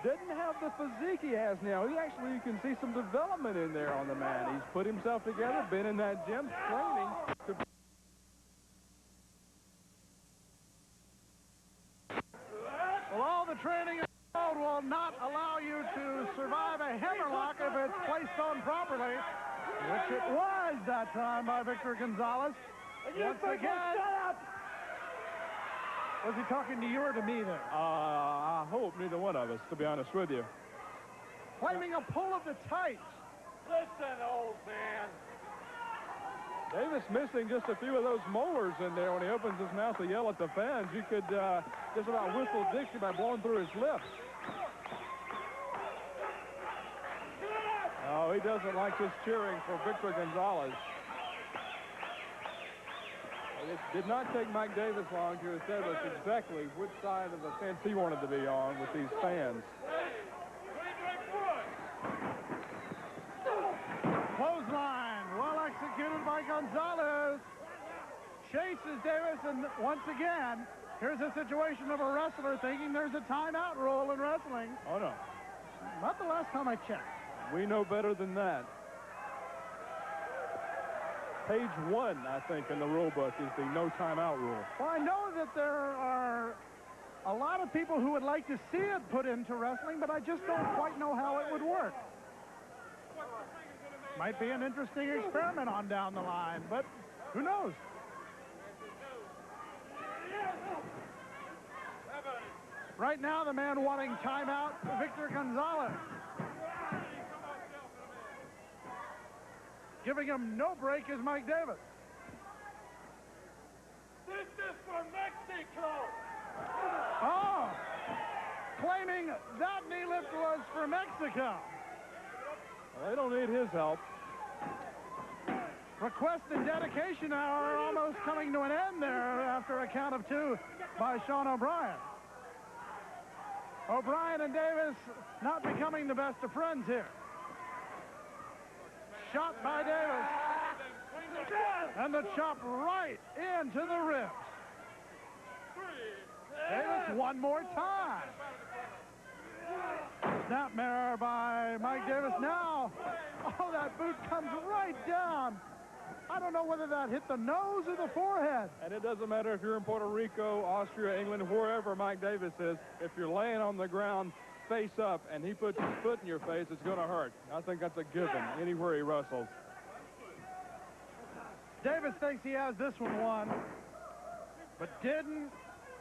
didn't have the physique he has now. He actually, you can see some development in there on the man. He's put himself together, been in that gym training to... Well, all the training in the world will not allow you to survive a hammerlock if it's placed on properly, which it was that time by Victor Gonzalez. Once again... Was he talking to you or to me there? I hope neither one of us, to be honest with you. Claiming a pull of the tights. Listen, old man. Davis missing just a few of those molars in there when he opens his mouth to yell at the fans. You could just about whistle Dixie by blowing through his lips. Oh, he doesn't like this cheering for Victor Gonzalez. It did not take Mike Davis long to establish exactly which side of the fence he wanted to be on with these fans. Clothesline, well executed by Gonzalez. Chases Davis, and once again, here's a situation of a wrestler thinking there's a timeout rule in wrestling. Oh, no. Not the last time I checked. We know better than that. Page 1, I think, in the rule book is the no timeout rule. Well, I know that there are a lot of people who would like to see it put into wrestling, but I just don't quite know how it would work. Might be an interesting experiment on down the line, but who knows? Right now, the man wanting timeout, Victor Gonzalez. Giving him no break is Mike Davis. This is for Mexico. Oh, claiming that knee lift was for Mexico. Well, they don't need his help. Request and dedication hour almost coming to an end there after a count of 2 by Sean O'Brien. O'Brien and Davis not becoming the best of friends here. Shot by Davis. And the chop right into the ribs. Davis one more time. Snapmare by Mike Davis. Now, oh, that boot comes right down. I don't know whether that hit the nose or the forehead. And it doesn't matter if you're in Puerto Rico, Austria, England, wherever Mike Davis is. If you're laying on the ground face up and he puts his foot in your face, it's going to hurt. I think that's a given anywhere he wrestles. Davis thinks he has this one won, but didn't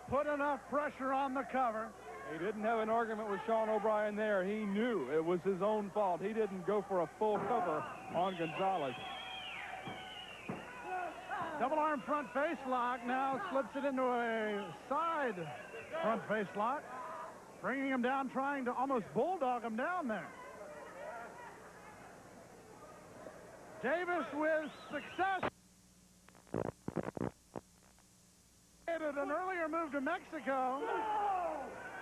put enough pressure on the cover. He didn't have an argument with Sean O'Brien there. He knew it was his own fault. He didn't go for a full cover on Gonzalez. Double arm front face lock, now slips it into a side front face lock, bringing him down, trying to almost bulldog him down there. Davis with success. An earlier move to Mexico.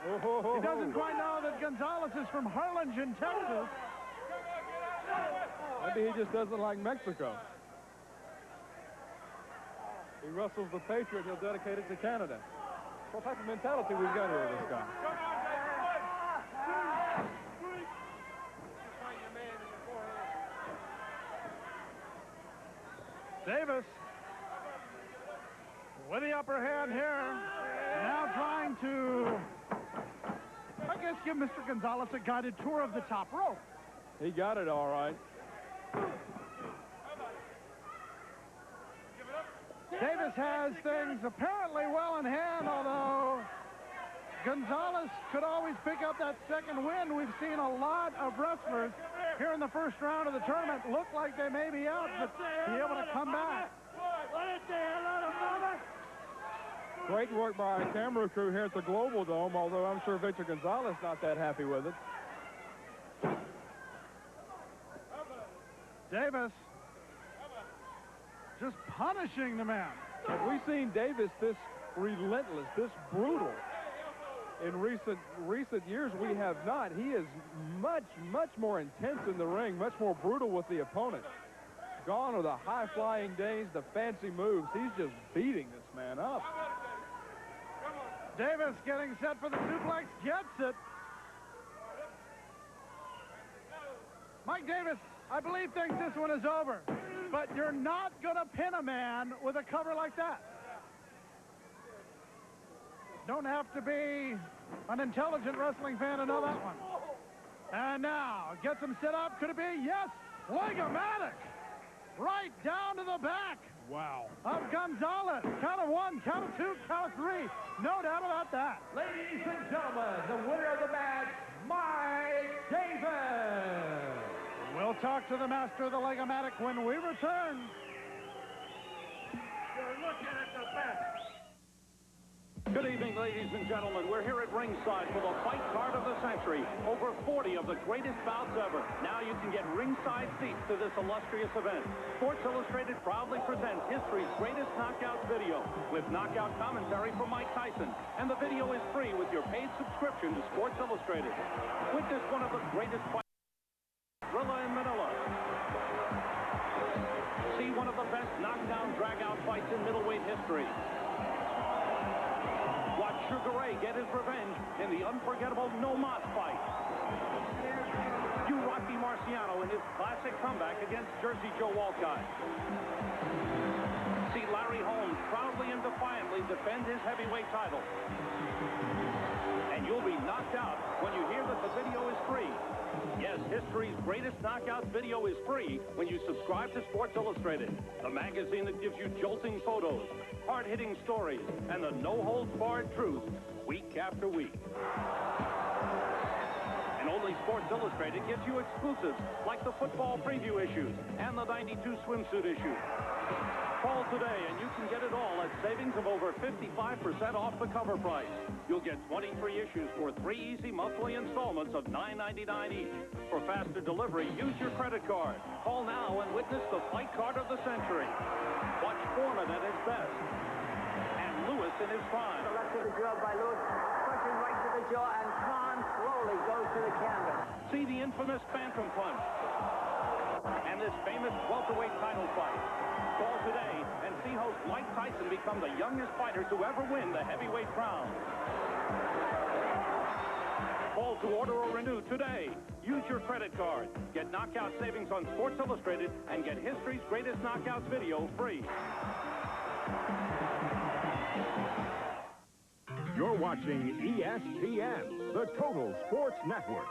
He doesn't quite know that Gonzalez is from Harlingen, Texas. Maybe he just doesn't like Mexico. He wrestles the Patriot, he'll dedicate it to Canada. What type of mentality we've got here with this guy? Davis with the upper hand here. Now trying to, I guess, give Mr. Gonzalez a guided tour of the top rope. He got it all right. Davis has things apparently well in hand, although Gonzalez could always pick up that second win. We've seen a lot of wrestlers here in the first round of the tournament look like they may be out, but be able to come back. Great work by our camera crew here at the Global Dome, although I'm sure Victor Gonzalez not that happy with it. Davis just punishing the man. Have we seen Davis this relentless, this brutal in recent years? We have not. He is much more intense in the ring, much more brutal with the opponent. Gone are the high-flying days, the fancy moves. He's just beating this man up. Davis getting set for the suplex, gets it. Mike Davis, I believe, thinks this one is over. But you're not going to pin a man with a cover like that. Don't have to be an intelligent wrestling fan to know that one. And now, gets him set up. Could it be? Yes. Legomatic. Right down to the back. Wow. Of Gonzalez. Count of 1, count of 2, count of 3. No doubt about that. Ladies and gentlemen, the winner of the match, Mike Davis. We'll talk to the master of the Legomatic when we return. You're looking at the best. Good evening, ladies and gentlemen. We're here at ringside for the fight card of the century. Over 40 of the greatest bouts ever. Now you can get ringside seats to this illustrious event. Sports Illustrated proudly presents history's greatest knockout video with knockout commentary from Mike Tyson. And the video is free with your paid subscription to Sports Illustrated. Witness one of the greatest fights. Thrilla in Manila. See one of the best knockdown drag-out fights in middleweight history. Watch Sugar Ray get his revenge in the unforgettable No Mas fight. View Rocky Marciano in his classic comeback against Jersey Joe Walcott. See Larry Holmes proudly and defiantly defend his heavyweight title. And you'll be knocked out when you hear that the video is free. Yes, history's greatest knockout video is free when you subscribe to Sports Illustrated, the magazine that gives you jolting photos, hard-hitting stories, and the no-holds-barred truth week after week. And only Sports Illustrated gives you exclusives like the football preview issues and the '92 swimsuit issue. Call today and you can get it all at savings of over 55% off the cover price. You'll get 23 issues for 3 easy monthly installments of $9.99 each. For faster delivery, use your credit card. Call now and witness the fight card of the century. Watch Foreman at his best and Lewis in his prime. The left to the jaw by Lewis, pushing right to the jaw, and Khan slowly goes to the canvas. See the infamous Phantom Punch and this famous welterweight title fight. Call today and see host Mike Tyson become the youngest fighter to ever win the heavyweight crown. Call to order or renew today. Use your credit card. Get knockout savings on Sports Illustrated and get history's greatest knockouts video free. You're watching ESPN, the Total Sports Network.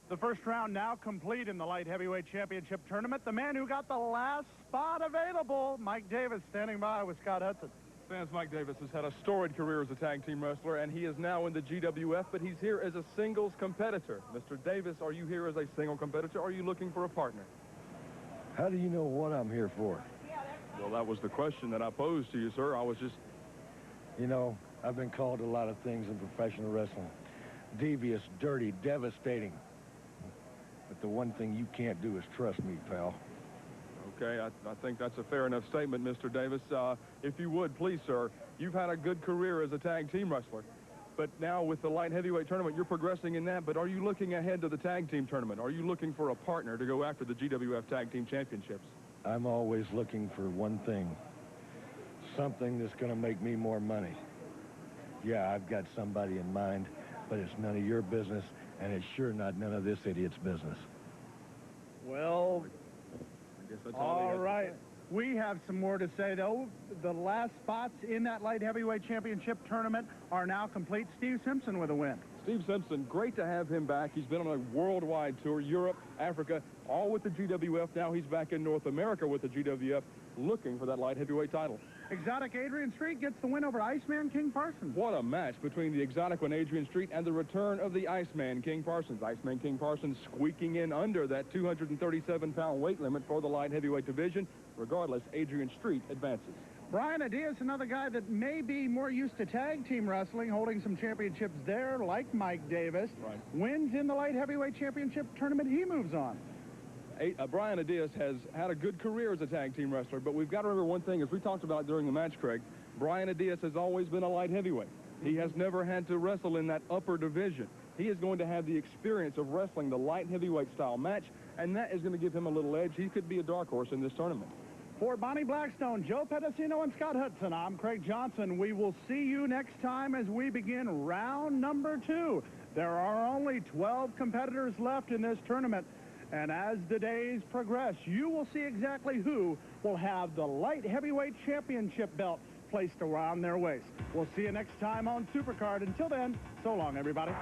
The first round now complete in the light heavyweight championship tournament. The man who got the last spot available, Mike Davis, standing by with Scott Hudson. Fans, Mike Davis has had a storied career as a tag team wrestler, and he is now in the GWF, but he's here as a singles competitor. Mr. Davis, are you here as a single competitor, or are you looking for a partner? How do you know what I'm here for? Well, that was the question that I posed to you, sir. I was just... You know, I've been called a lot of things in professional wrestling. Devious, dirty, devastating. But the one thing you can't do is trust me, pal. Okay, I think that's a fair enough statement, Mr. Davis. If you would, please, sir, you've had a good career as a tag team wrestler. But now with the light heavyweight tournament, you're progressing in that. But are you looking ahead to the tag team tournament? Are you looking for a partner to go after the GWF Tag Team Championships? I'm always looking for one thing. Something that's going to make me more money. Yeah, I've got somebody in mind, but it's none of your business, and it's sure not none of this idiot's business. Well, I guess that's all right. We have some more to say, though. The last spots in that light heavyweight championship tournament are now complete. Steve Simpson with a win. Steve Simpson, great to have him back. He's been on a worldwide tour, Europe, Africa, all with the GWF. Now he's back in North America with the GWF, looking for that light heavyweight title. Exotic Adrian Street gets the win over Iceman King Parsons. What a match between the Exotic one, Adrian Street, and the return of the Iceman King Parsons. Iceman King Parsons squeaking in under that 237-pound weight limit for the light heavyweight division. Regardless, Adrian Street advances. Brian Adias, another guy that may be more used to tag team wrestling, holding some championships there, like Mike Davis. Right. Wins in the light heavyweight championship tournament. He moves on. Brian Adias has had a good career as a tag team wrestler, but we've got to remember one thing, as we talked about during the match, Craig. Brian Adias has always been a light heavyweight. He has never had to wrestle in that upper division. He is going to have the experience of wrestling the light heavyweight style match, and that is going to give him a little edge. He could be a dark horse in this tournament. For Bonnie Blackstone, Joe Pedicino, and Scott Hudson, I'm Craig Johnson. We will see you next time as we begin round number 2. There are only 12 competitors left in this tournament. And as the days progress, you will see exactly who will have the light heavyweight championship belt placed around their waist. We'll see you next time on Supercard. Until then, so long, everybody.